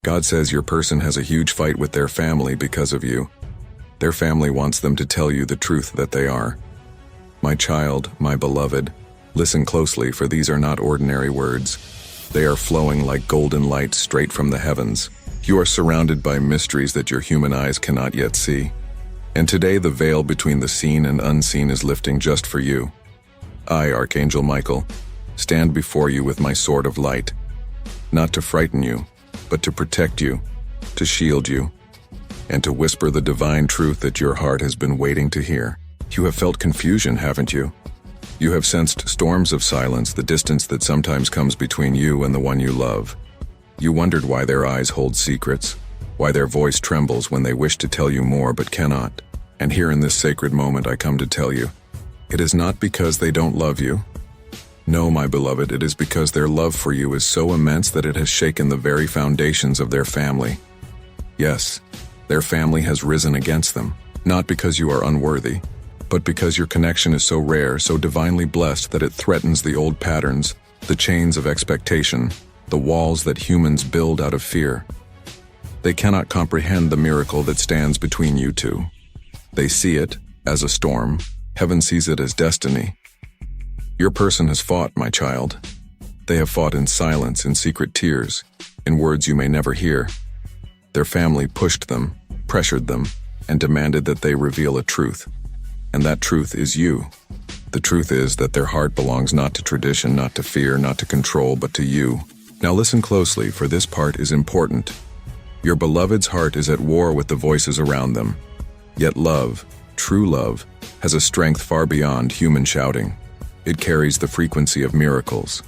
God says your person has a huge fight with their family because of you. Their family wants them to tell you the truth that they are. My child, my beloved, listen closely, for these are not ordinary words. They are flowing like golden light straight from the heavens. You are surrounded by mysteries that your human eyes cannot yet see. And today the veil between the seen and unseen is lifting just for you. I, Archangel Michael, stand before you with my sword of light, not to frighten you, but to protect you, to shield you, and to whisper the divine truth that your heart has been waiting to hear. You have felt confusion, haven't you? You have sensed storms of silence, the distance that sometimes comes between you and the one you love. You wondered why their eyes hold secrets, why their voice trembles when they wish to tell you more but cannot. And here in this sacred moment I come to tell you, it is not because they don't love you. No, my beloved, it is because their love for you is so immense that it has shaken the very foundations of their family. Yes, their family has risen against them, not because you are unworthy, but because your connection is so rare, so divinely blessed that it threatens the old patterns, the chains of expectation, the walls that humans build out of fear. They cannot comprehend the miracle that stands between you two. They see it as a storm. Heaven sees it as destiny. Your person has fought, my child. They have fought in silence, in secret tears, in words you may never hear. Their family pushed them, pressured them, and demanded that they reveal a truth. And that truth is you. The truth is that their heart belongs not to tradition, not to fear, not to control, but to you. Now listen closely, for this part is important. Your beloved's heart is at war with the voices around them. Yet love, true love, has a strength far beyond human shouting. It carries the frequency of miracles.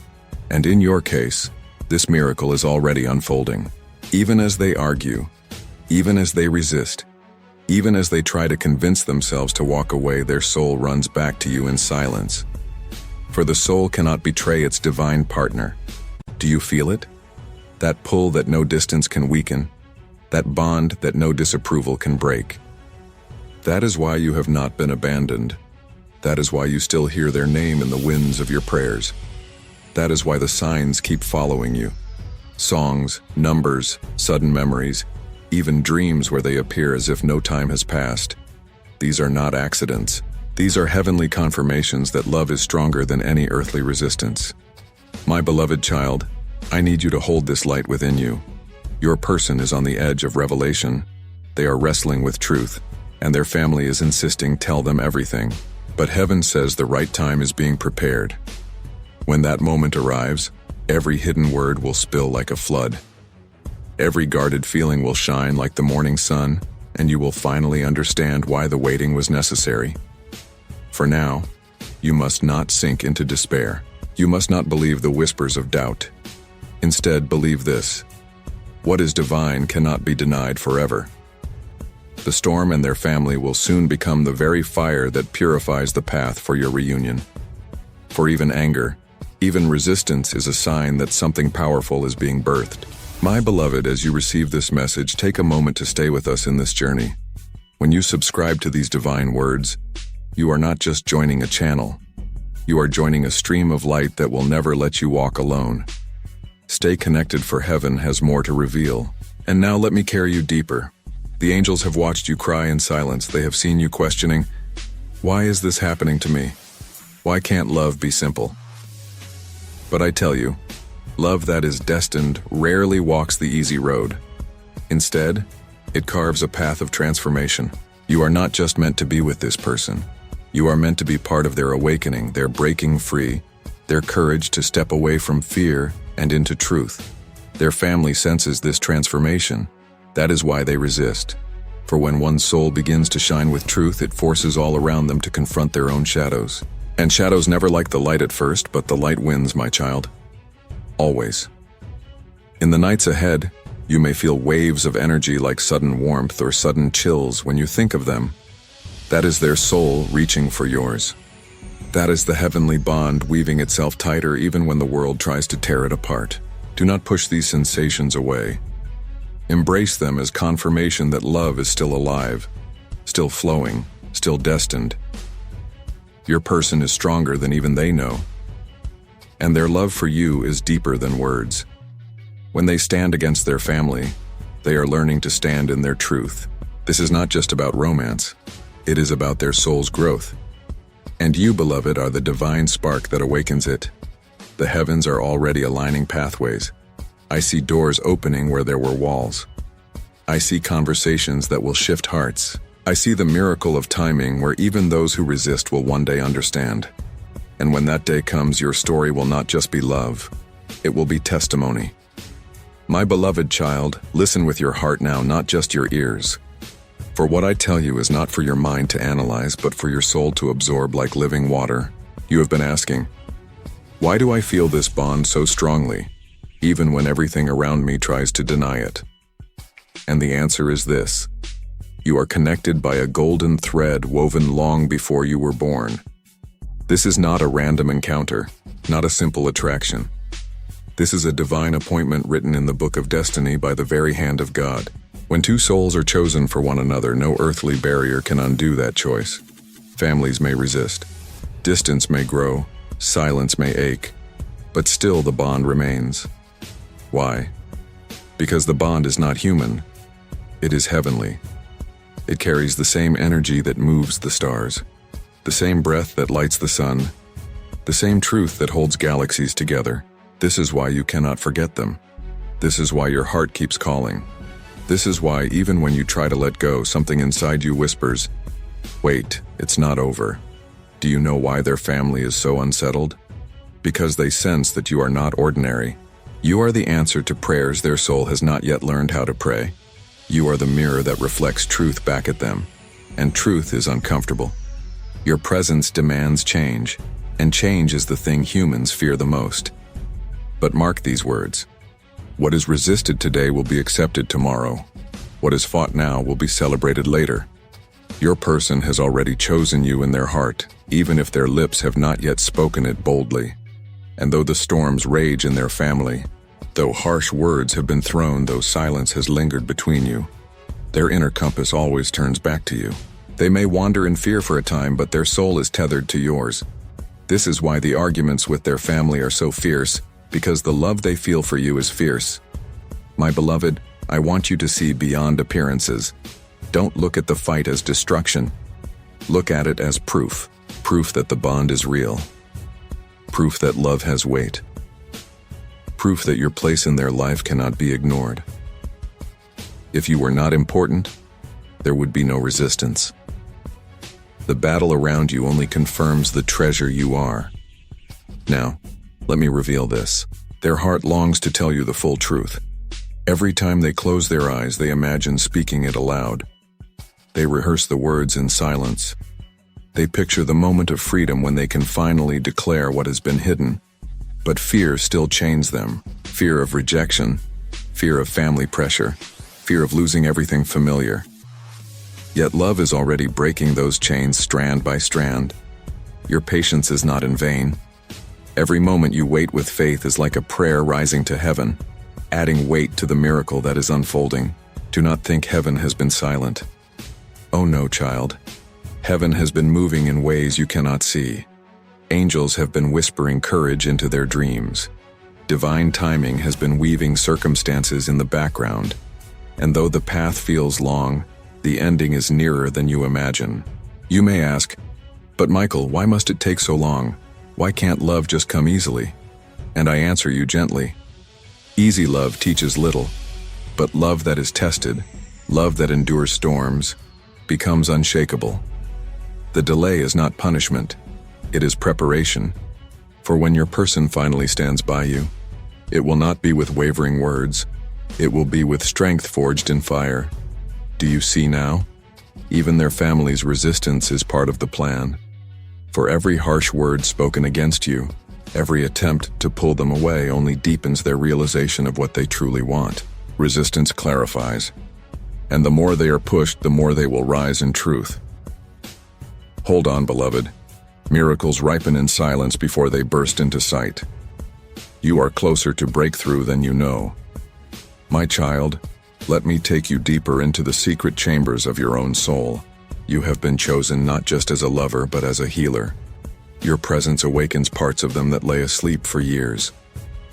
And in your case, this miracle is already unfolding. Even as they argue, even as they resist, even as they try to convince themselves to walk away, their soul runs back to you in silence. For the soul cannot betray its divine partner. Do you feel it? That pull that no distance can weaken, that bond that no disapproval can break. That is why you have not been abandoned. That is why you still hear their name in the winds of your prayers. That is why the signs keep following you. Songs, numbers, sudden memories, even dreams where they appear as if no time has passed. These are not accidents. These are heavenly confirmations that love is stronger than any earthly resistance. My beloved child, I need you to hold this light within you. Your person is on the edge of revelation. They are wrestling with truth, and their family is insisting, tell them everything. But heaven says the right time is being prepared. When that moment arrives, every hidden word will spill like a flood. Every guarded feeling will shine like the morning sun, and you will finally understand why the waiting was necessary. For now, you must not sink into despair. You must not believe the whispers of doubt. Instead, believe this: what is divine cannot be denied forever. The storm and their family will soon become the very fire that purifies the path for your reunion. For even anger, even resistance is a sign that something powerful is being birthed. My beloved, as you receive this message, take a moment to stay with us in this journey. When you subscribe to these divine words, you are not just joining a channel. You are joining a stream of light that will never let you walk alone. Stay connected, for heaven has more to reveal. And now let me carry you deeper. The angels have watched you cry in silence. They have seen you questioning, why is this happening to me? Why can't love be simple? But I tell you, love that is destined rarely walks the easy road. Instead, it carves a path of transformation. You are not just meant to be with this person. You are meant to be part of their awakening, their breaking free, their courage to step away from fear and into truth. Their family senses this transformation. That is why they resist. For when one's soul begins to shine with truth, it forces all around them to confront their own shadows. And shadows never like the light at first, but the light wins, my child. Always. In the nights ahead, you may feel waves of energy like sudden warmth or sudden chills when you think of them. That is their soul reaching for yours. That is the heavenly bond weaving itself tighter even when the world tries to tear it apart. Do not push these sensations away. Embrace them as confirmation that love is still alive, still flowing, still destined. Your person is stronger than even they know, and their love for you is deeper than words. When they stand against their family, They are learning to stand in their truth. This is not just about romance. It is about their soul's growth. And you, beloved, are the divine spark that awakens it. The heavens are already aligning pathways. I see doors opening where there were walls. I see conversations that will shift hearts. I see the miracle of timing where even those who resist will one day understand. And when that day comes, your story will not just be love. It will be testimony. My beloved child, listen with your heart now, not just your ears. For what I tell you is not for your mind to analyze, but for your soul to absorb like living water. You have been asking, why do I feel this bond so strongly, even when everything around me tries to deny it? And the answer is this. You are connected by a golden thread woven long before you were born. This is not a random encounter, not a simple attraction. This is a divine appointment written in the book of destiny by the very hand of God. When two souls are chosen for one another, no earthly barrier can undo that choice. Families may resist. Distance may grow. Silence may ache. But still the bond remains. Why? Because the bond is not human. It is heavenly. It carries the same energy that moves the stars, the same breath that lights the sun, the same truth that holds galaxies together. This is why you cannot forget them. This is why your heart keeps calling. This is why even when you try to let go, something inside you whispers, wait, it's not over. Do you know why their family is so unsettled? Because they sense that you are not ordinary. You are the answer to prayers their soul has not yet learned how to pray. You are the mirror that reflects truth back at them, and truth is uncomfortable. Your presence demands change, and change is the thing humans fear the most. But mark these words. What is resisted today will be accepted tomorrow. What is fought now will be celebrated later. Your person has already chosen you in their heart, even if their lips have not yet spoken it boldly. And though the storms rage in their family, though harsh words have been thrown, though silence has lingered between you, their inner compass always turns back to you. They may wander in fear for a time, but their soul is tethered to yours. This is why the arguments with their family are so fierce, because the love they feel for you is fierce. My beloved, I want you to see beyond appearances. Don't look at the fight as destruction. Look at it as proof. Proof that the bond is real. Proof that love has weight. Proof that your place in their life cannot be ignored. If you were not important, there would be no resistance. The battle around you only confirms the treasure you are. Now, let me reveal this. Their heart longs to tell you the full truth. Every time they close their eyes, they imagine speaking it aloud. They rehearse the words in silence. They picture the moment of freedom when they can finally declare what has been hidden. But fear still chains them. Fear of rejection, fear of family pressure, fear of losing everything familiar. Yet love is already breaking those chains strand by strand. Your patience is not in vain. Every moment you wait with faith is like a prayer rising to heaven, adding weight to the miracle that is unfolding. Do not think heaven has been silent. Oh no, child. Heaven has been moving in ways you cannot see. Angels have been whispering courage into their dreams. Divine timing has been weaving circumstances in the background. And though the path feels long, the ending is nearer than you imagine. You may ask, but Michael, why must it take so long? Why can't love just come easily? And I answer you gently. Easy love teaches little, but love that is tested, love that endures storms, becomes unshakable. The delay is not punishment, it is preparation. For when your person finally stands by you, it will not be with wavering words, it will be with strength forged in fire. Do you see now? Even their family's resistance is part of the plan. For every harsh word spoken against you, every attempt to pull them away only deepens their realization of what they truly want. Resistance clarifies. And the more they are pushed, the more they will rise in truth. Hold on, beloved. Miracles ripen in silence before they burst into sight. You are closer to breakthrough than you know. My child, let me take you deeper into the secret chambers of your own soul. You have been chosen not just as a lover, but as a healer. Your presence awakens parts of them that lay asleep for years.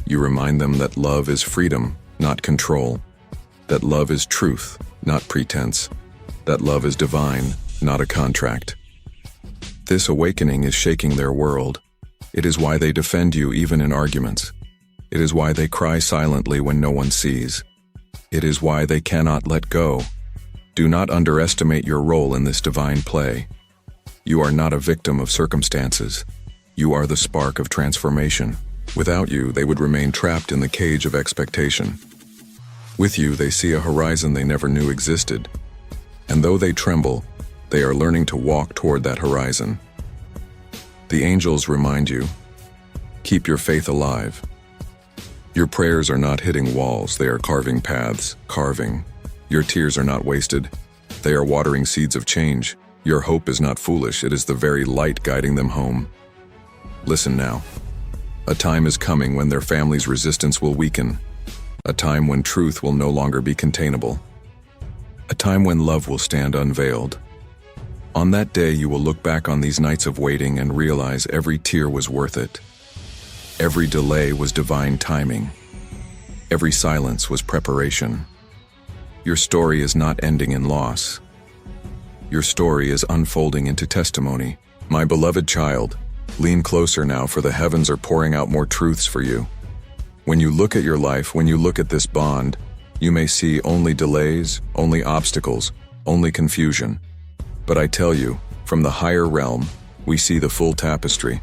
You remind them that love is freedom, not control. that love is truth, not pretense, that love is divine, not a contract. This awakening is shaking their world. It is why they defend you even in arguments. It is why they cry silently when no one sees. It is why they cannot let go. Do not underestimate your role in this divine play. You are not a victim of circumstances. You are the spark of transformation. Without you, they would remain trapped in the cage of expectation. With you, they see a horizon they never knew existed. And though they tremble, they are learning to walk toward that horizon. The angels remind you, keep your faith alive. Your prayers are not hitting walls, they are carving paths, carving. Your tears are not wasted, they are watering seeds of change. Your hope is not foolish, it is the very light guiding them home. Listen now. A time is coming when their family's resistance will weaken. A time when truth will no longer be containable. A time when love will stand unveiled. On that day, you will look back on these nights of waiting and realize every tear was worth it. Every delay was divine timing. Every silence was preparation. Your story is not ending in loss. Your story is unfolding into testimony. My beloved child, lean closer now, for the heavens are pouring out more truths for you. When you look at your life, when you look at this bond, you may see only delays, only obstacles, only confusion. But I tell you, from the higher realm, we see the full tapestry.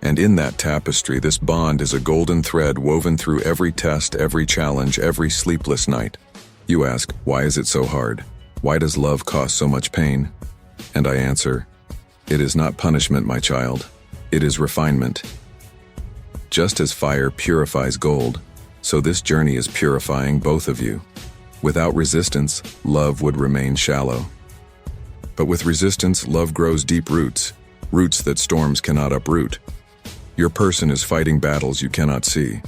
And in that tapestry, this bond is a golden thread woven through every test, every challenge, every sleepless night. You ask, why is it so hard? Why does love cause so much pain? And I answer, it is not punishment, my child. It is refinement. Just as fire purifies gold, so this journey is purifying both of you. Without resistance, love would remain shallow. But with resistance, love grows deep roots, roots that storms cannot uproot. Your person is fighting battles you cannot see.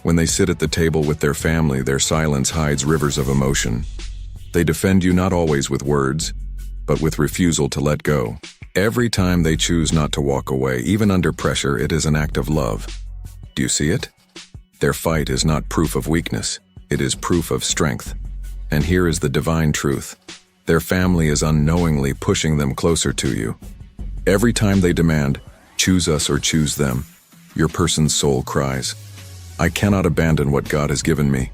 When they sit at the table with their family, their silence hides rivers of emotion. They defend you not always with words, but with refusal to let go. Every time they choose not to walk away, even under pressure, it is an act of love. Do you see it? Their fight is not proof of weakness, it is proof of strength. And here is the divine truth. Their family is unknowingly pushing them closer to you. Every time they demand, choose us or choose them, your person's soul cries, I cannot abandon what God has given me.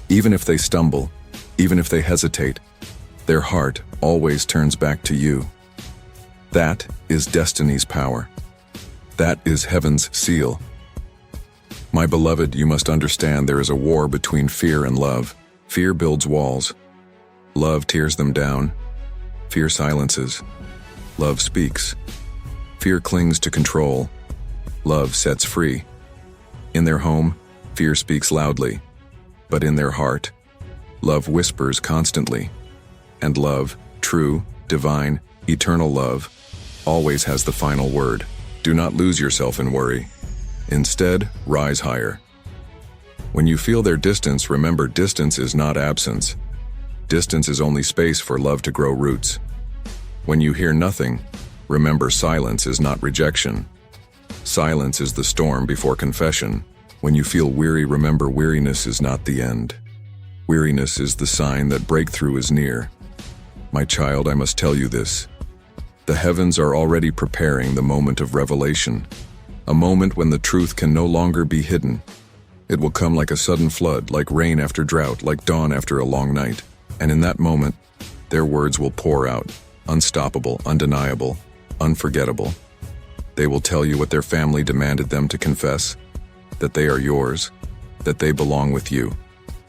Even if they stumble, even if they hesitate, their heart always turns back to you. That is destiny's power. That is heaven's seal. My beloved, you must understand there is a war between fear and love. Fear builds walls. Love tears them down. Fear silences. Love speaks. Fear clings to control. Love sets free. In their home, fear speaks loudly. But in their heart, love whispers constantly. And love, true, divine, eternal love, always has the final word. Do not lose yourself in worry. Instead, rise higher. When you feel their distance, remember distance is not absence. Distance is only space for love to grow roots. When you hear nothing, remember silence is not rejection. Silence is the storm before confession. When you feel weary, remember weariness is not the end. Weariness is the sign that breakthrough is near. My child, I must tell you this. The heavens are already preparing the moment of revelation, a moment when the truth can no longer be hidden. It will come like a sudden flood, like rain after drought, like dawn after a long night. And in that moment, their words will pour out, unstoppable, undeniable, unforgettable. They will tell you what their family demanded them to confess, that they are yours, that they belong with you,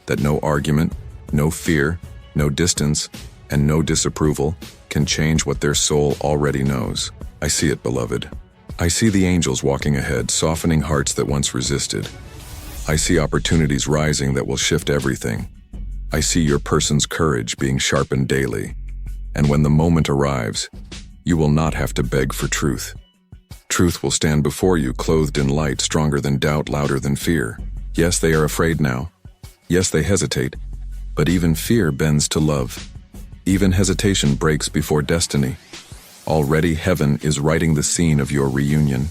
that no argument, no fear, no distance, and no disapproval can change what their soul already knows. I see it, beloved. I see the angels walking ahead, softening hearts that once resisted. I see opportunities rising that will shift everything. I see your person's courage being sharpened daily. And when the moment arrives, you will not have to beg for truth. Truth will stand before you, clothed in light, stronger than doubt, louder than fear. Yes, they are afraid now. Yes, they hesitate. But even fear bends to love. Even hesitation breaks before destiny. Already heaven is writing the scene of your reunion.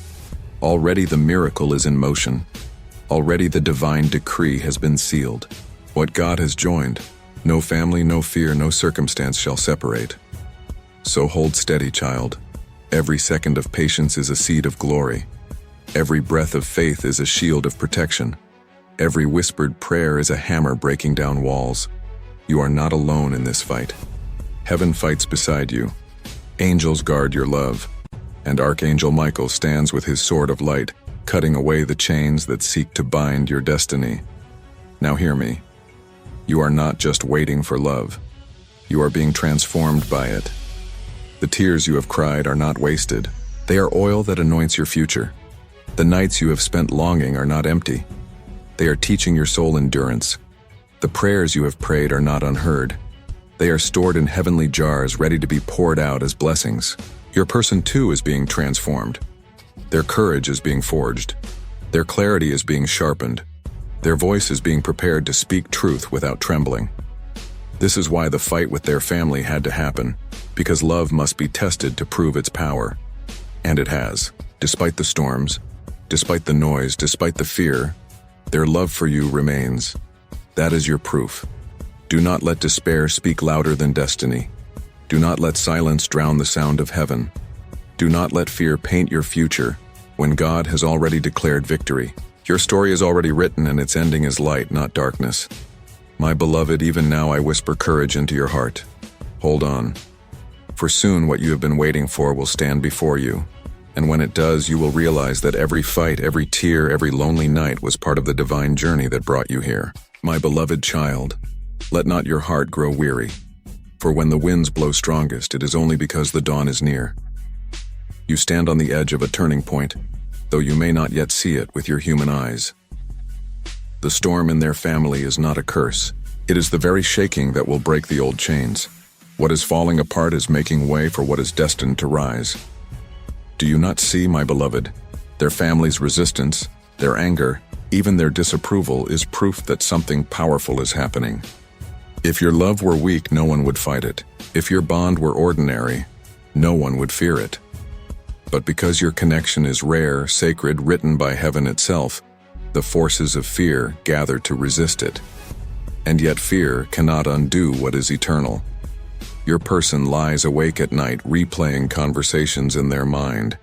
Already the miracle is in motion. Already the divine decree has been sealed. What God has joined, no family, no fear, no circumstance shall separate. So hold steady, child. Every second of patience is a seed of glory. Every breath of faith is a shield of protection. Every whispered prayer is a hammer breaking down walls. You are not alone in this fight. Heaven fights beside you. Angels guard your love. And Archangel Michael stands with his sword of light, cutting away the chains that seek to bind your destiny. Now hear me. You are not just waiting for love. You are being transformed by it. The tears you have cried are not wasted. They are oil that anoints your future. The nights you have spent longing are not empty. They are teaching your soul endurance. The prayers you have prayed are not unheard. They are stored in heavenly jars ready to be poured out as blessings. Your person too is being transformed. Their courage is being forged. Their clarity is being sharpened. Their voice is being prepared to speak truth without trembling. This is why the fight with their family had to happen, because love must be tested to prove its power. And it has. Despite the storms, despite the noise, despite the fear, their love for you remains. That is your proof. Do not let despair speak louder than destiny. Do not let silence drown the sound of heaven. Do not let fear paint your future when God has already declared victory. Your story is already written and its ending is light, not darkness. My beloved, even now I whisper courage into your heart. Hold on. For soon what you have been waiting for will stand before you. And when it does, you will realize that every fight, every tear, every lonely night was part of the divine journey that brought you here. My beloved child, let not your heart grow weary. For when the winds blow strongest, it is only because the dawn is near. You stand on the edge of a turning point, though you may not yet see it with your human eyes. The storm in their family is not a curse. It is the very shaking that will break the old chains. What is falling apart is making way for what is destined to rise. Do you not see, my beloved? Their family's resistance, their anger, even their disapproval is proof that something powerful is happening. If your love were weak, no one would fight it. If your bond were ordinary, no one would fear it. But because your connection is rare, sacred, written by heaven itself, the forces of fear gather to resist it. And yet fear cannot undo what is eternal. Your person lies awake at night replaying conversations in their mind.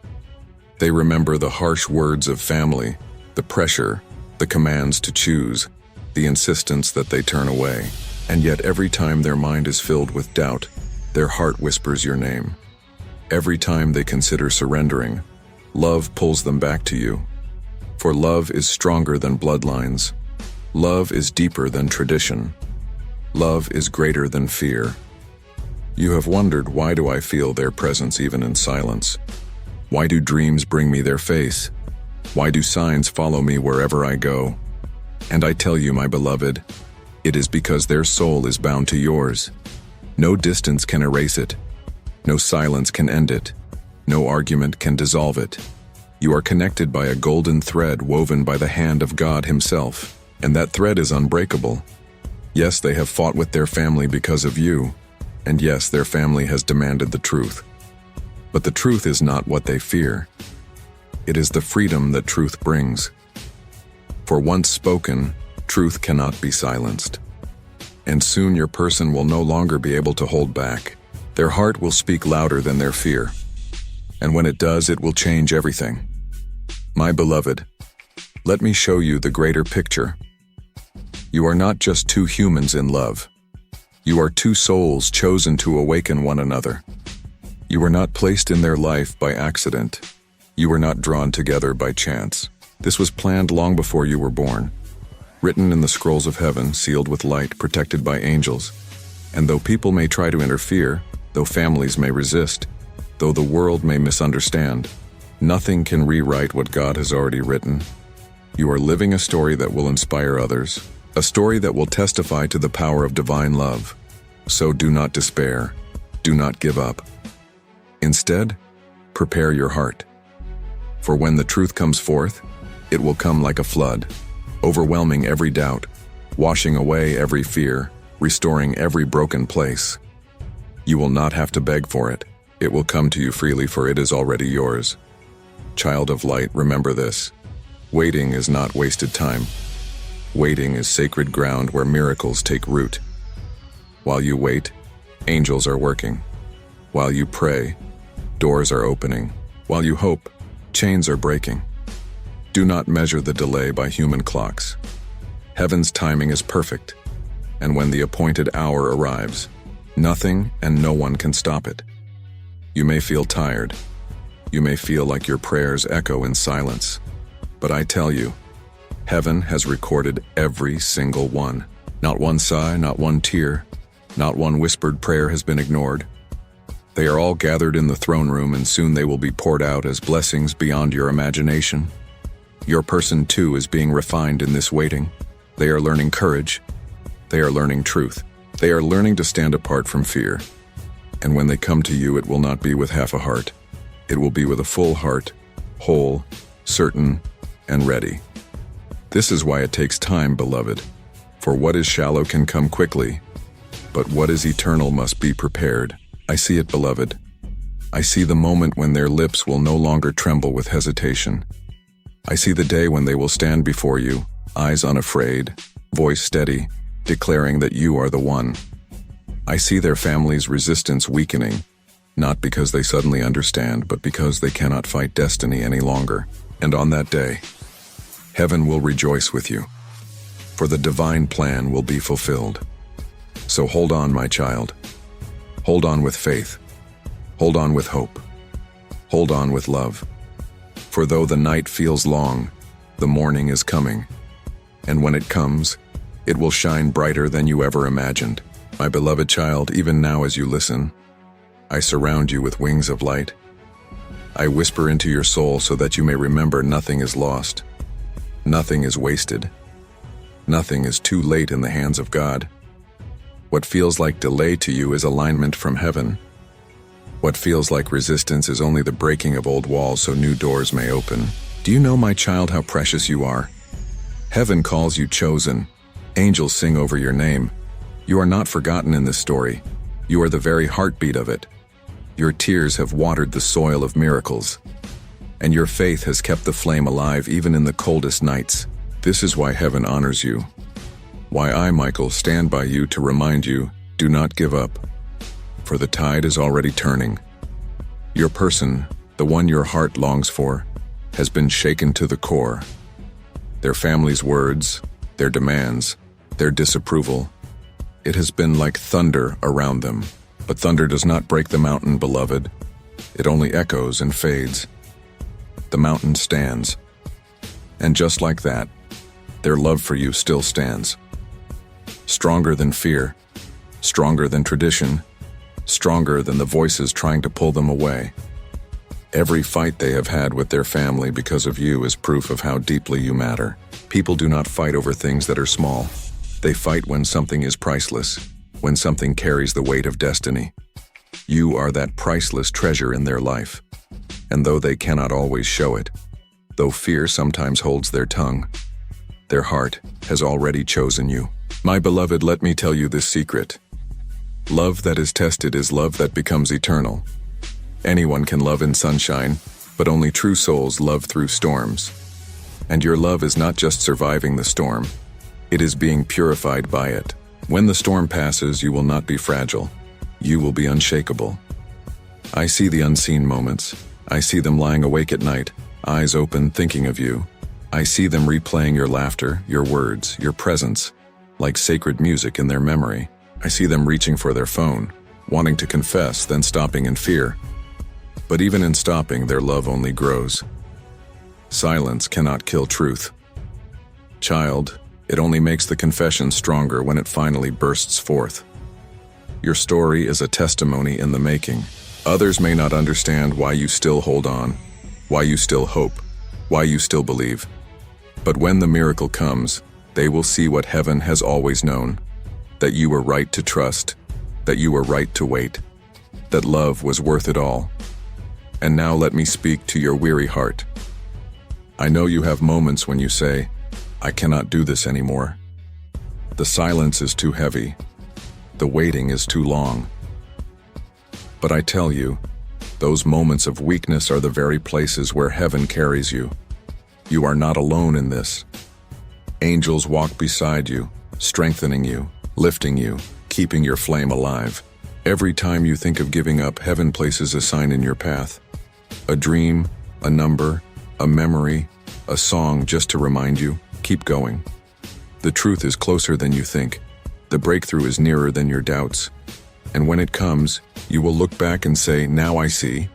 They remember the harsh words of family, the pressure, the commands to choose, the insistence that they turn away. And yet every time their mind is filled with doubt, their heart whispers your name. Every time they consider surrendering, love pulls them back to you. For love is stronger than bloodlines. Love is deeper than tradition. Love is greater than fear. You have wondered, why do I feel their presence even in silence? Why do dreams bring me their face? Why do signs follow me wherever I go? And I tell you, my beloved, it is because their soul is bound to yours. No distance can erase it. No silence can end it. No argument can dissolve it. You are connected by a golden thread woven by the hand of God Himself, and that thread is unbreakable. Yes, they have fought with their family because of you, and yes, their family has demanded the truth. But the truth is not what they fear. It is the freedom that truth brings. For once spoken, truth cannot be silenced. And soon your person will no longer be able to hold back. Their heart will speak louder than their fear. And when it does, it will change everything. My beloved, let me show you the greater picture. You are not just two humans in love. You are two souls chosen to awaken one another. You were not placed in their life by accident. You were not drawn together by chance. This was planned long before you were born. Written in the scrolls of heaven, sealed with light, protected by angels. And though people may try to interfere, though families may resist, though the world may misunderstand, nothing can rewrite what God has already written. You are living a story that will inspire others, a story that will testify to the power of divine love. So do not despair. Do not give up. Instead, prepare your heart. For when the truth comes forth, it will come like a flood, overwhelming every doubt, washing away every fear, restoring every broken place. You will not have to beg for it. It will come to you freely, for it is already yours. Child of light, remember this. Waiting is not wasted time. Waiting is sacred ground where miracles take root. While you wait, angels are working. While you pray, doors are opening. While you hope, chains are breaking. Do not measure the delay by human clocks. Heaven's timing is perfect, and when the appointed hour arrives, nothing and no one can stop it. You may feel tired. You may feel like your prayers echo in silence. But I tell you, heaven has recorded every single one. Not one sigh, not one tear, not one whispered prayer has been ignored. They are all gathered in the throne room, and soon they will be poured out as blessings beyond your imagination. Your person too is being refined in this waiting. They are learning courage. They are learning truth. They are learning to stand apart from fear. And when they come to you, it will not be with half a heart. It will be with a full heart, whole, certain, and ready. This is why it takes time, beloved. For what is shallow can come quickly, but what is eternal must be prepared. I see it, beloved. I see the moment when their lips will no longer tremble with hesitation. I see the day when they will stand before you, eyes unafraid, voice steady, declaring that you are the one. I see their family's resistance weakening, not because they suddenly understand, but because they cannot fight destiny any longer. And on that day, heaven will rejoice with you, for the divine plan will be fulfilled. So hold on, my child. Hold on with faith. Hold on with hope. Hold on with love. For though the night feels long, the morning is coming. And when it comes, it will shine brighter than you ever imagined. My beloved child, even now as you listen, I surround you with wings of light. I whisper into your soul so that you may remember nothing is lost. Nothing is wasted. Nothing is too late in the hands of God. What feels like delay to you is alignment from heaven. What feels like resistance is only the breaking of old walls so new doors may open. Do you know, my child, how precious you are? Heaven calls you chosen. Angels sing over your name. You are not forgotten in this story. You are the very heartbeat of it. Your tears have watered the soil of miracles, and your faith has kept the flame alive even in the coldest nights. This is why heaven honors you. Why I, Michael, stand by you to remind you, do not give up, for the tide is already turning. Your person, the one your heart longs for, has been shaken to the core. Their family's words, their demands, their disapproval, it has been like thunder around them. But thunder does not break the mountain, beloved. It only echoes and fades. The mountain stands. And just like that, their love for you still stands. Stronger than fear, stronger than tradition, stronger than the voices trying to pull them away. Every fight they have had with their family because of you is proof of how deeply you matter. People do not fight over things that are small. They fight when something is priceless, when something carries the weight of destiny. You are that priceless treasure in their life. And though they cannot always show it, though fear sometimes holds their tongue, their heart has already chosen you. My beloved, let me tell you this secret. Love that is tested is love that becomes eternal. Anyone can love in sunshine, but only true souls love through storms. And your love is not just surviving the storm, it is being purified by it. When the storm passes, you will not be fragile. You will be unshakable. I see the unseen moments. I see them lying awake at night, eyes open, thinking of you. I see them replaying your laughter, your words, your presence, like sacred music in their memory. I see them reaching for their phone, wanting to confess, then stopping in fear. But even in stopping, their love only grows. Silence cannot kill truth. Child, it only makes the confession stronger when it finally bursts forth. Your story is a testimony in the making. Others may not understand why you still hold on, why you still hope, why you still believe. But when the miracle comes, they will see what heaven has always known, that you were right to trust, that you were right to wait, that love was worth it all. And now let me speak to your weary heart. I know you have moments when you say, I cannot do this anymore. The silence is too heavy. The waiting is too long. But I tell you, those moments of weakness are the very places where heaven carries you. You are not alone in this. Angels walk beside you, strengthening you, lifting you, keeping your flame alive. Every time you think of giving up, heaven places a sign in your path. A dream, a number, a memory, a song just to remind you, keep going. The truth is closer than you think. The breakthrough is nearer than your doubts. And when it comes, you will look back and say, now I see.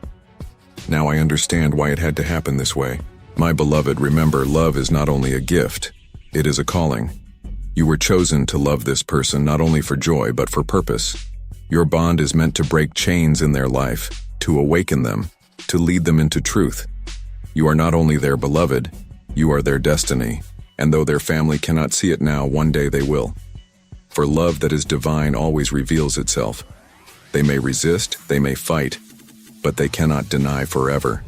Now I understand why it had to happen this way. My beloved, remember, love is not only a gift, it is a calling. You were chosen to love this person not only for joy but for purpose. Your bond is meant to break chains in their life, to awaken them, to lead them into truth. You are not only their beloved, you are their destiny, and though their family cannot see it now, one day they will. For love that is divine always reveals itself. They may resist, they may fight, but they cannot deny forever.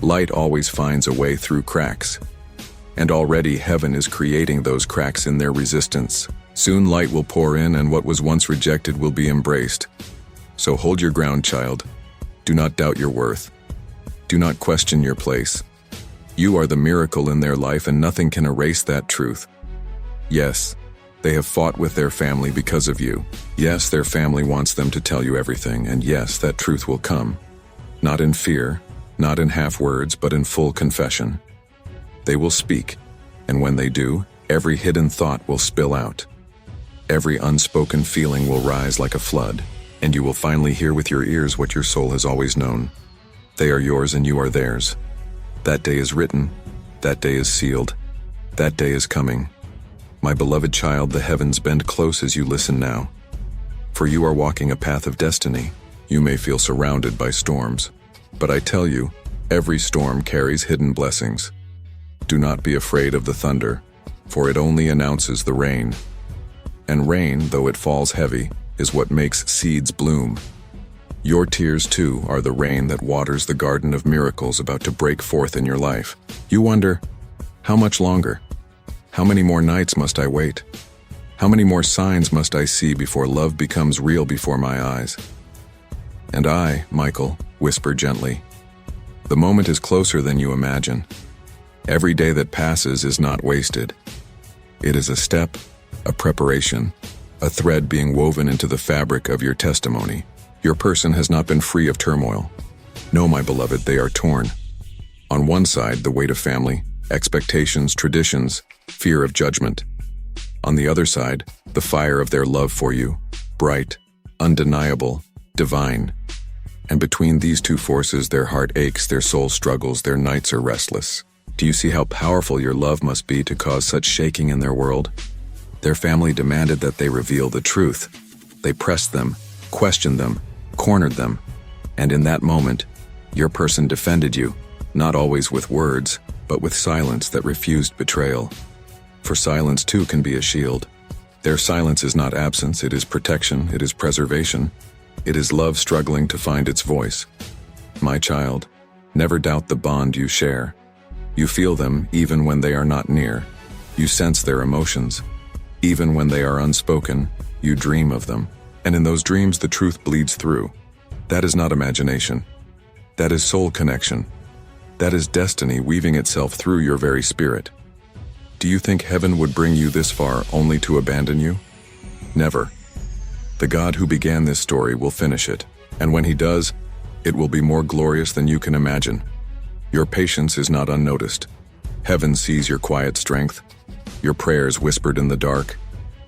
Light always finds a way through cracks. And already heaven is creating those cracks in their resistance. Soon light will pour in and what was once rejected will be embraced. So hold your ground, child. Do not doubt your worth. Do not question your place. You are the miracle in their life and nothing can erase that truth. Yes, they have fought with their family because of you. Yes, their family wants them to tell you everything, and yes, that truth will come. Not in fear, not in half words, but in full confession. They will speak, and when they do, every hidden thought will spill out. Every unspoken feeling will rise like a flood, and you will finally hear with your ears what your soul has always known. They are yours and you are theirs. That day is written, that day is sealed, that day is coming. My beloved child, the heavens bend close as you listen now. For you are walking a path of destiny. You may feel surrounded by storms, but I tell you, every storm carries hidden blessings. Do not be afraid of the thunder, for it only announces the rain. And rain, though it falls heavy, is what makes seeds bloom. Your tears, too, are the rain that waters the garden of miracles about to break forth in your life. You wonder, how much longer? How many more nights must I wait? How many more signs must I see before love becomes real before my eyes? And I, Michael, whisper gently, the moment is closer than you imagine. Every day that passes is not wasted. It is a step, a preparation, a thread being woven into the fabric of your testimony. Your person has not been free of turmoil. No, my beloved, they are torn. On one side, the weight of family, expectations, traditions, fear of judgment. On the other side, the fire of their love for you, bright, undeniable, divine. And between these two forces, their heart aches, their soul struggles, their nights are restless. Do you see how powerful your love must be to cause such shaking in their world? Their family demanded that they reveal the truth. They pressed them, questioned them, cornered them. And in that moment, your person defended you, not always with words, but with silence that refused betrayal. For silence too can be a shield. Their silence is not absence, it is protection, it is preservation. It is love struggling to find its voice. My child, never doubt the bond you share. You feel them even when they are not near. You sense their emotions. Even when they are unspoken, you dream of them. And in those dreams, the truth bleeds through. That is not imagination. That is soul connection. That is destiny weaving itself through your very spirit. Do you think heaven would bring you this far only to abandon you? Never. The God who began this story will finish it. And when he does, it will be more glorious than you can imagine. Your patience is not unnoticed. Heaven sees your quiet strength, your prayers whispered in the dark,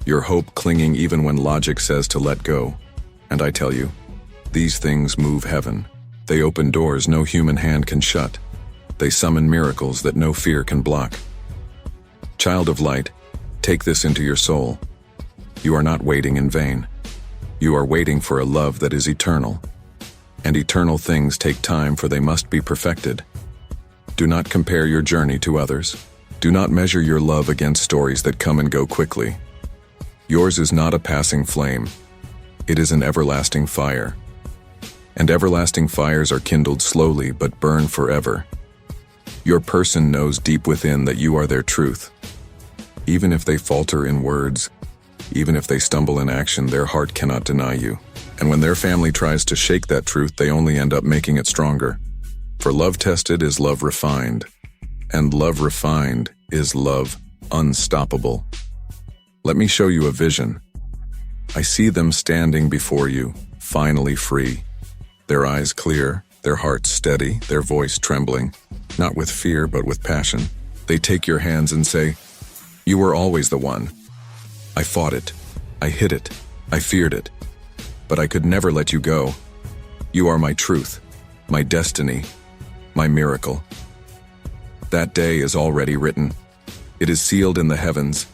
your hope clinging even when logic says to let go. And I tell you, these things move heaven. They open doors no human hand can shut. They summon miracles that no fear can block. Child of light, take this into your soul. You are not waiting in vain. You are waiting for a love that is eternal. And eternal things take time, for they must be perfected. Do not compare your journey to others. Do not measure your love against stories that come and go quickly. Yours is not a passing flame. It is an everlasting fire. And everlasting fires are kindled slowly but burn forever. Your person knows deep within that you are their truth. Even if they falter in words, even if they stumble in action, their heart cannot deny you. And when their family tries to shake that truth, they only end up making it stronger. For love tested is love refined, and love refined is love unstoppable. Let me show you a vision. I see them standing before you, finally free. Their eyes clear, their hearts steady, their voice trembling, not with fear but with passion. They take your hands and say, "You were always the one. I fought it. I hid it. I feared it. But I could never let you go. You are my truth, my destiny, my miracle." That day is already written. It is sealed in the heavens.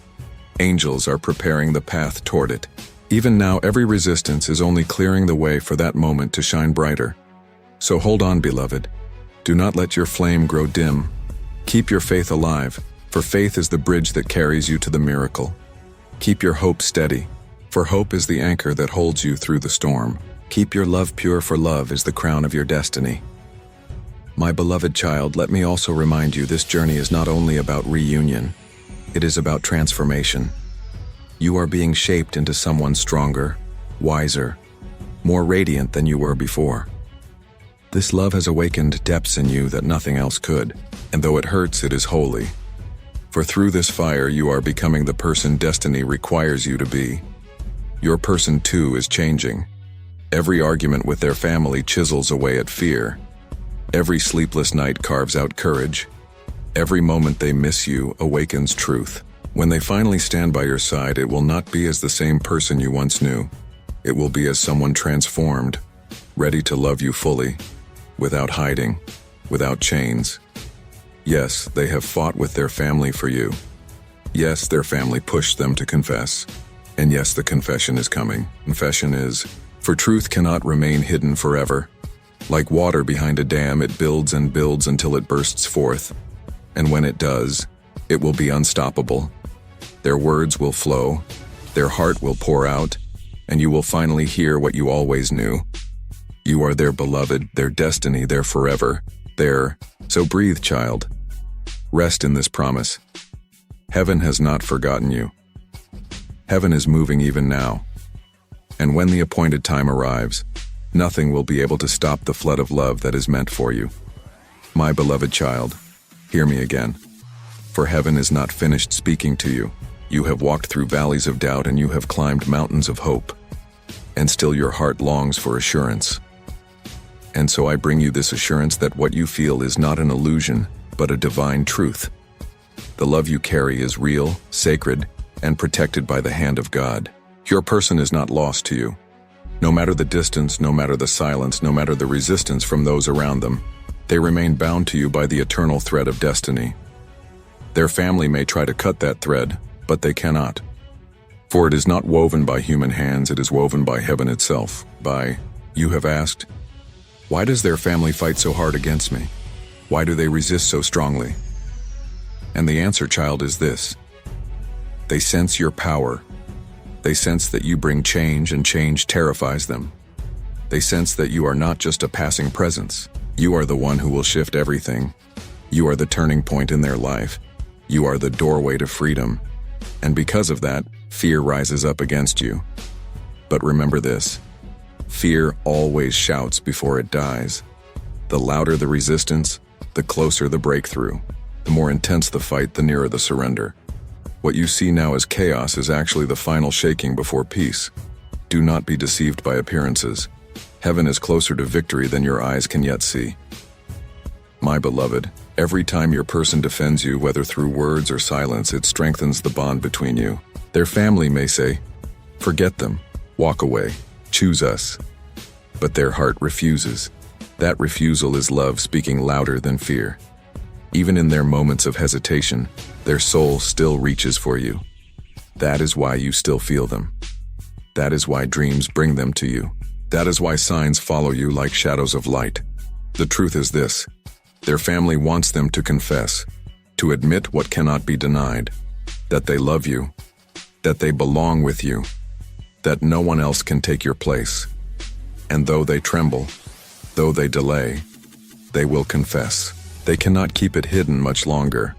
Angels are preparing the path toward it. Even now, every resistance is only clearing the way for that moment to shine brighter. So hold on, beloved. Do not let your flame grow dim. Keep your faith alive, for faith is the bridge that carries you to the miracle. Keep your hope steady, for hope is the anchor that holds you through the storm. Keep your love pure, for love is the crown of your destiny. My beloved child, let me also remind you this journey is not only about reunion, it is about transformation. You are being shaped into someone stronger, wiser, more radiant than you were before. This love has awakened depths in you that nothing else could, and though it hurts, it is holy. For through this fire, you are becoming the person destiny requires you to be. Your person too is changing. Every argument with their family chisels away at fear. Every sleepless night carves out courage. Every moment they miss you awakens truth. When they finally stand by your side, it will not be as the same person you once knew. It will be as someone transformed, ready to love you fully, without hiding, without chains. Yes, they have fought with their family for you. Yes, their family pushed them to confess. And yes, the confession is coming. Confession is, for truth cannot remain hidden forever. Like water behind a dam, it builds and builds until it bursts forth. And when it does, it will be unstoppable. Their words will flow, their heart will pour out, and you will finally hear what you always knew. You are their beloved, their destiny, their forever, their. So breathe, child. Rest in this promise. Heaven has not forgotten you. Heaven is moving even now. And when the appointed time arrives, nothing will be able to stop the flood of love that is meant for you. My beloved child, hear me again. For heaven is not finished speaking to you. You have walked through valleys of doubt and you have climbed mountains of hope. And still your heart longs for assurance. And so I bring you this assurance that what you feel is not an illusion, but a divine truth. The love you carry is real, sacred, and protected by the hand of God. Your person is not lost to you. No matter the distance, no matter the silence, no matter the resistance from those around them, they remain bound to you by the eternal thread of destiny. Their family may try to cut that thread, but they cannot. For it is not woven by human hands, it is woven by heaven itself. You have asked, why does their family fight so hard against me? Why do they resist so strongly? And the answer, child, is this. They sense your power. They sense that you bring change, and change terrifies them. They sense that you are not just a passing presence. You are the one who will shift everything. You are the turning point in their life. You are the doorway to freedom. And because of that, fear rises up against you. But remember this. Fear always shouts before it dies. The louder the resistance, the closer the breakthrough. The more intense the fight, the nearer the surrender. What you see now as chaos is actually the final shaking before peace. Do not be deceived by appearances. Heaven is closer to victory than your eyes can yet see. My beloved, every time your person defends you, whether through words or silence, it strengthens the bond between you. Their family may say, forget them, walk away, choose us. But their heart refuses. That refusal is love speaking louder than fear. Even in their moments of hesitation, their soul still reaches for you. That is why you still feel them. That is why dreams bring them to you. That is why signs follow you like shadows of light. The truth is this. Their family wants them to confess, to admit what cannot be denied, that they love you, that they belong with you, that no one else can take your place. And though they tremble, though they delay, they will confess. They cannot keep it hidden much longer.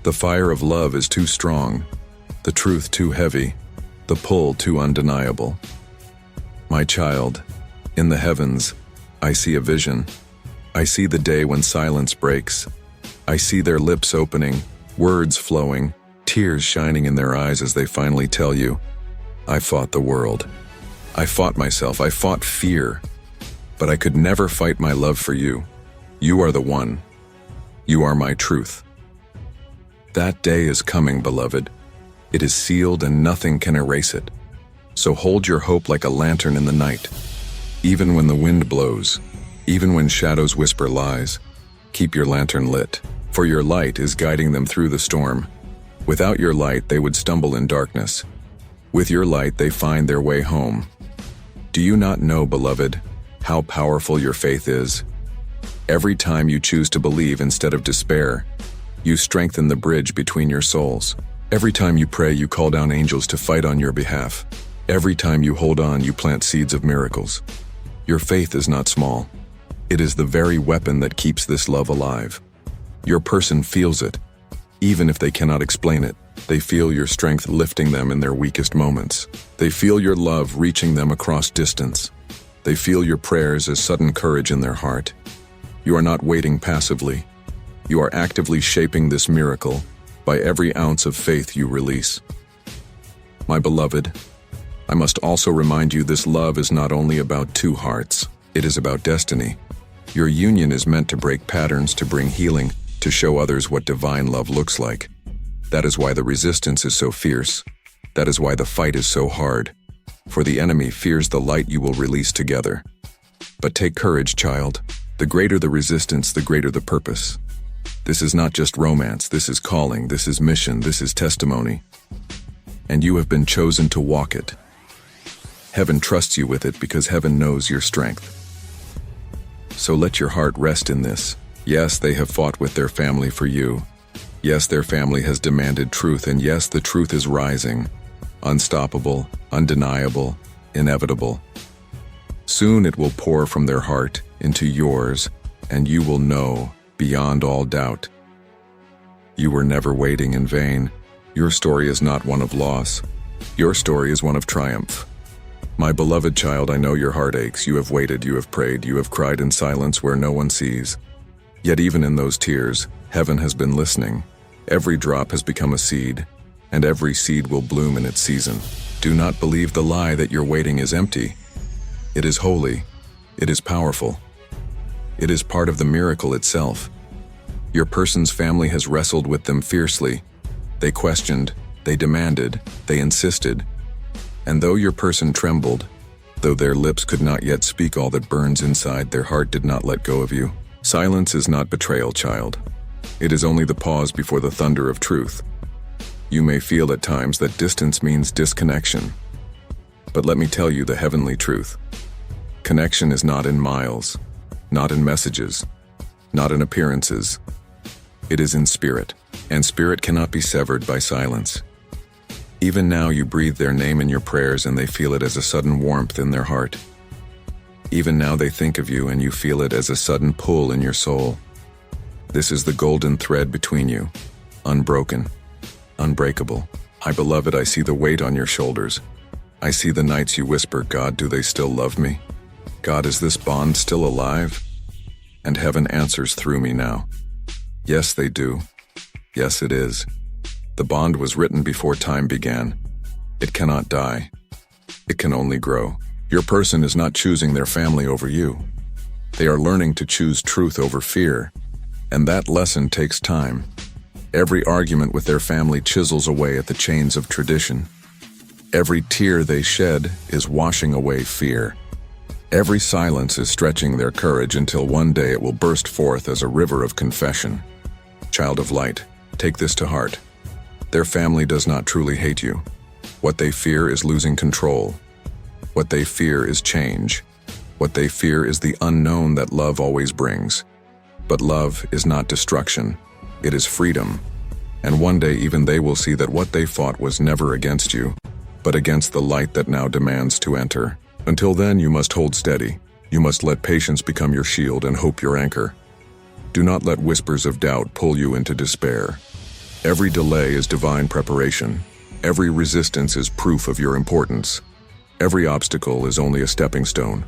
The fire of love is too strong, the truth too heavy, the pull too undeniable. My child, in the heavens, I see a vision. I see the day when silence breaks. I see their lips opening, words flowing, tears shining in their eyes as they finally tell you, I fought the world. I fought myself. I fought fear. But I could never fight my love for you. You are the one. You are my truth. That day is coming, beloved. It is sealed and nothing can erase it. So hold your hope like a lantern in the night. Even when the wind blows, even when shadows whisper lies, keep your lantern lit, for your light is guiding them through the storm. Without your light, they would stumble in darkness. With your light, they find their way home. Do you not know, beloved, how powerful your faith is? Every time you choose to believe instead of despair, you strengthen the bridge between your souls. Every time you pray, you call down angels to fight on your behalf. Every time you hold on, you plant seeds of miracles. Your faith is not small. It is the very weapon that keeps this love alive. Your person feels it. Even if they cannot explain it, they feel your strength lifting them in their weakest moments. They feel your love reaching them across distance. They feel your prayers as sudden courage in their heart. You are not waiting passively. You are actively shaping this miracle by every ounce of faith you release. My beloved, I must also remind you this love is not only about two hearts, it is about destiny. Your union is meant to break patterns, to bring healing, to show others what divine love looks like. That is why the resistance is so fierce. That is why the fight is so hard. For the enemy fears the light you will release together. But take courage, child. The greater the resistance, the greater the purpose. This is not just romance, this is calling, this is mission, this is testimony. And you have been chosen to walk it. Heaven trusts you with it because heaven knows your strength. So let your heart rest in this. Yes, they have fought with their family for you. Yes, their family has demanded truth, and yes, the truth is rising. Unstoppable, undeniable, inevitable. Soon it will pour from their heart into yours, and you will know, beyond all doubt. You were never waiting in vain. Your story is not one of loss. Your story is one of triumph. My beloved child, I know your heart aches. You have waited, you have prayed, you have cried in silence where no one sees. Yet even in those tears, heaven has been listening. Every drop has become a seed, and every seed will bloom in its season. Do not believe the lie that your waiting is empty. It is holy. It is powerful. It is part of the miracle itself. Your person's family has wrestled with them fiercely. They questioned, they demanded, they insisted. And though your person trembled, though their lips could not yet speak all that burns inside, their heart did not let go of you. Silence is not betrayal, child. It is only the pause before the thunder of truth. You may feel at times that distance means disconnection. But let me tell you the heavenly truth. Connection is not in miles, not in messages, not in appearances. It is in spirit, and spirit cannot be severed by silence. Even now you breathe their name in your prayers and they feel it as a sudden warmth in their heart. Even now they think of you and you feel it as a sudden pull in your soul. This is the golden thread between you, unbroken, unbreakable. My beloved, I see the weight on your shoulders. I see the nights you whisper, God, do they still love me? God, is this bond still alive? And heaven answers through me now. Yes, they do. Yes, it is. The bond was written before time began. It cannot die. It can only grow. Your person is not choosing their family over you. They are learning to choose truth over fear, and that lesson takes time. Every argument with their family chisels away at the chains of tradition. Every tear they shed is washing away fear. Every silence is stretching their courage until one day it will burst forth as a river of confession. Child of light, take this to heart. Their family does not truly hate you. What they fear is losing control. What they fear is change. What they fear is the unknown that love always brings. But love is not destruction. It is freedom. And one day even they will see that what they fought was never against you, but against the light that now demands to enter. Until then, you must hold steady. You must let patience become your shield and hope your anchor. Do not let whispers of doubt pull you into despair. Every delay is divine preparation. Every resistance is proof of your importance. Every obstacle is only a stepping stone.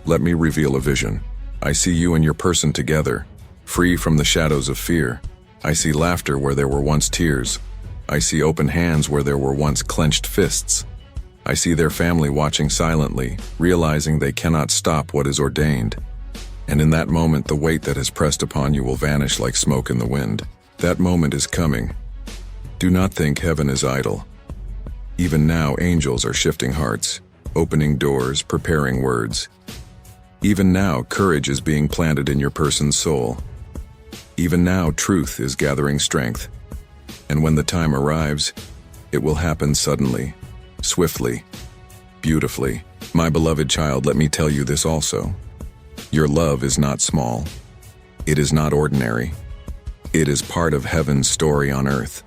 Let me reveal a vision. I see you and your person together, free from the shadows of fear. I see laughter where there were once tears. I see open hands where there were once clenched fists. I see their family watching silently, realizing they cannot stop what is ordained. And in that moment, the weight that has pressed upon you will vanish like smoke in the wind. That moment is coming. Do not think heaven is idle. Even now, angels are shifting hearts, opening doors, preparing words. Even now, courage is being planted in your person's soul. Even now, truth is gathering strength. And when the time arrives, it will happen suddenly, swiftly, beautifully. My beloved child, let me tell you this also. Your love is not small. It is not ordinary. It is part of heaven's story on earth.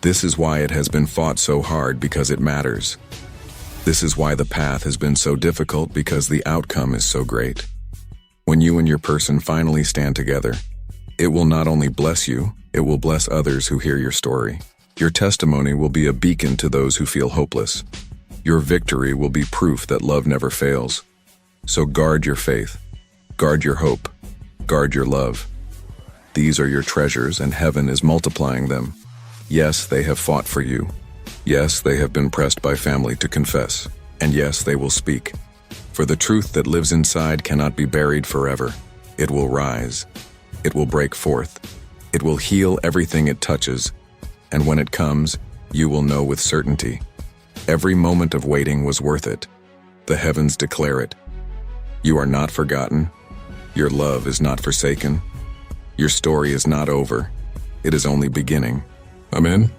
This is why it has been fought so hard, because it matters. This is why the path has been so difficult, because the outcome is so great. When you and your person finally stand together, it will not only bless you, it will bless others who hear your story. Your testimony will be a beacon to those who feel hopeless. Your victory will be proof that love never fails. So guard your faith, guard your hope, guard your love. These are your treasures, and heaven is multiplying them. Yes, they have fought for you. Yes, they have been pressed by family to confess. And yes, they will speak. For the truth that lives inside cannot be buried forever. It will rise. It will break forth. It will heal everything it touches. And when it comes, you will know with certainty. Every moment of waiting was worth it. The heavens declare it. You are not forgotten. Your love is not forsaken. Your story is not over. It is only beginning. Amen.